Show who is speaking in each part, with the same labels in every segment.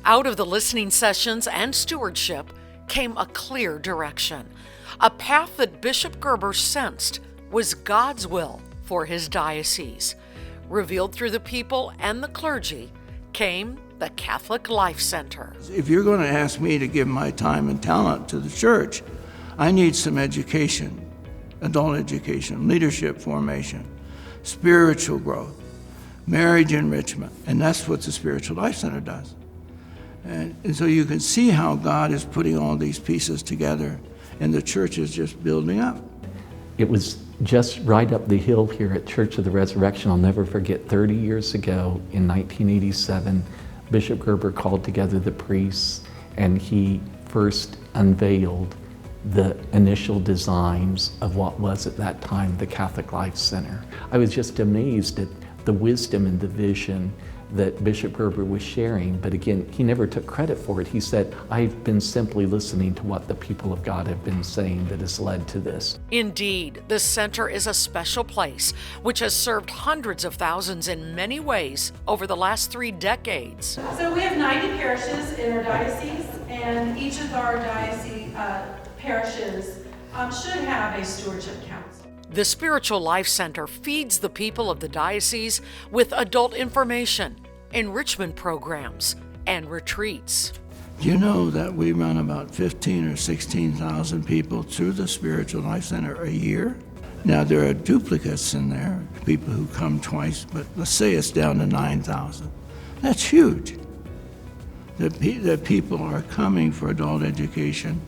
Speaker 1: Out of the listening sessions and stewardship came a clear direction, a path that Bishop Gerber sensed was God's will for his diocese. Revealed through the people and the clergy came the Catholic Life Center.
Speaker 2: If you're going to ask me to give my time and talent to the church, I need some education, adult education, leadership formation, spiritual growth, marriage enrichment, and that's what the Spiritual Life Center does. And so you can see how God is putting all these pieces together, and the church is just building up.
Speaker 3: It was just right up the hill here at Church of the Resurrection. I'll never forget, 30 years ago in 1987, Bishop Gerber called together the priests and he first unveiled the initial designs of what was at that time the Catholic Life Center. I was just amazed at the wisdom and the vision that Bishop Gerber was sharing, but again, he never took credit for it. He said, I've been simply listening to what the people of God have been saying that has led to this.
Speaker 1: Indeed, the center is a special place which has served hundreds of thousands in many ways over the last 3 decades.
Speaker 4: So we have 90 parishes in our diocese, and each of our diocese parishes should have a stewardship council.
Speaker 1: The Spiritual Life Center feeds the people of the diocese with adult information, enrichment programs, and retreats.
Speaker 2: Do you know that we run about 15 or 16,000 people through the Spiritual Life Center a year? Now there are duplicates in there, people who come twice, but let's say it's down to 9,000. That's huge. That people are coming for adult education,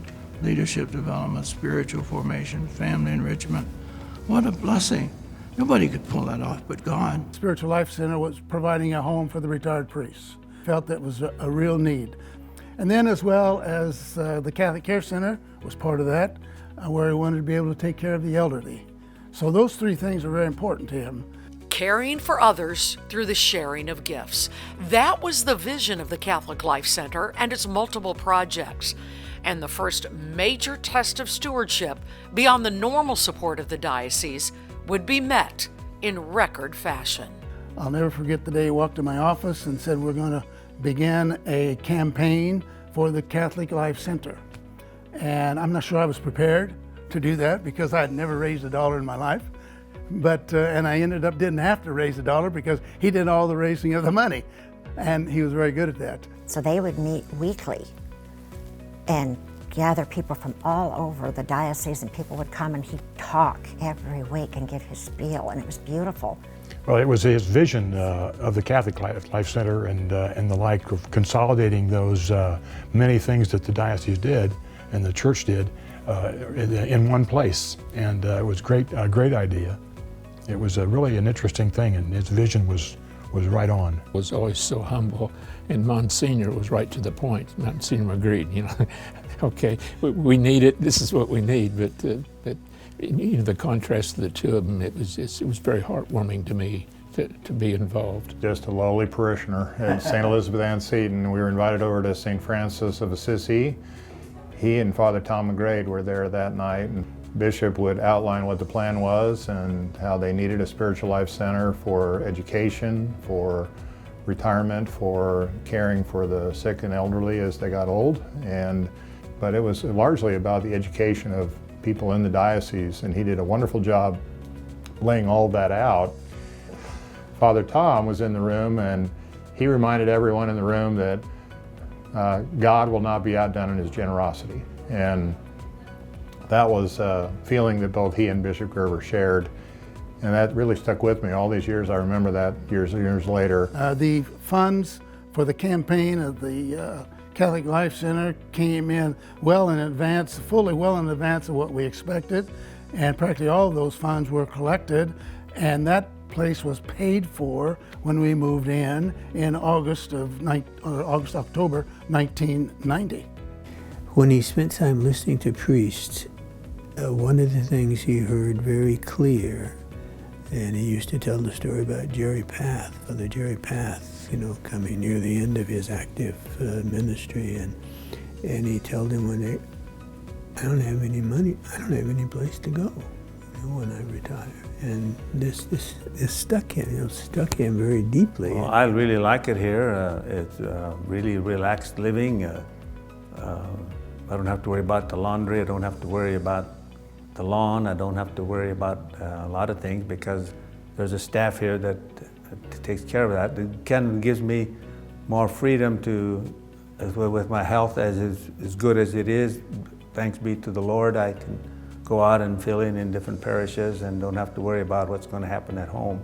Speaker 2: leadership development, spiritual formation, family enrichment. What a blessing. Nobody could pull that off but God.
Speaker 5: Spiritual Life Center was providing a home for the retired priests. Felt that was a real need. And then as well as the Catholic Care Center was part of that, where he wanted to be able to take care of the elderly. So those 3 things are very important to him.
Speaker 1: Caring for others through the sharing of gifts. That was the vision of the Catholic Life Center and its multiple projects. And the first major test of stewardship beyond the normal support of the diocese would be met in record fashion.
Speaker 5: I'll never forget the day he walked to my office and said, we're going to begin a campaign for the Catholic Life Center. And I'm not sure I was prepared to do that because I had never raised $1 in my life. But and I ended up didn't have to raise $1 because he did all the raising of the money. And he was very good at that.
Speaker 6: So they would meet weekly and gather people from all over the diocese, and people would come and he'd talk every week and give his spiel, and it was beautiful.
Speaker 7: Well, it was his vision of the Catholic Life Center and the like of consolidating those many things that the diocese did and the church did in one place, and it was a great idea. It was really an interesting thing, and his vision was right on.
Speaker 8: Was always so humble, and Monsignor was right to the point. Monsignor agreed, okay, we need it, this is what we need, but the contrast of the two of them, it was very heartwarming to me to be involved.
Speaker 9: Just a lowly parishioner at St. Elizabeth Ann Seton. We were invited over to St. Francis of Assisi. He and Father Tom McGrade were there that night, and Bishop would outline what the plan was and how they needed a spiritual life center for education, for retirement, for caring for the sick and elderly as they got old. But it was largely about the education of people in the diocese, and he did a wonderful job laying all that out. Father Tom was in the room, and he reminded everyone in the room that God will not be outdone in his generosity. And that was a feeling that both he and Bishop Gerber shared, and that really stuck with me all these years. I remember that years and years later.
Speaker 5: The funds for the campaign of the Catholic Life Center came in well in advance, fully well in advance of what we expected, and practically all of those funds were collected, and that place was paid for when we moved in October 1990.
Speaker 10: When he spent time listening to priests, one of the things he heard very clear, and he used to tell the story about Jerry Path, Father Jerry Path, coming near the end of his active ministry, and he told him one day, I don't have any money, I don't have any place to go when I retire. And this stuck him very deeply.
Speaker 11: Well, I really like it here. It's really relaxed living. I don't have to worry about the laundry. I don't have to worry about the lawn. I don't have to worry about a lot of things because there's a staff here that takes care of that. It kind of gives me more freedom to, as well with my health as good as it is. Thanks be to the Lord, I can go out and fill in different parishes and don't have to worry about what's going to happen at home.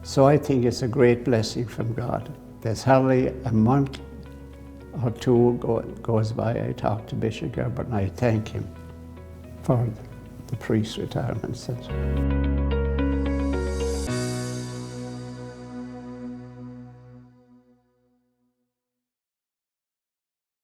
Speaker 12: So I think it's a great blessing from God. There's hardly a month or two goes by I talk to Bishop Gerber and I thank him for the priest retirement center.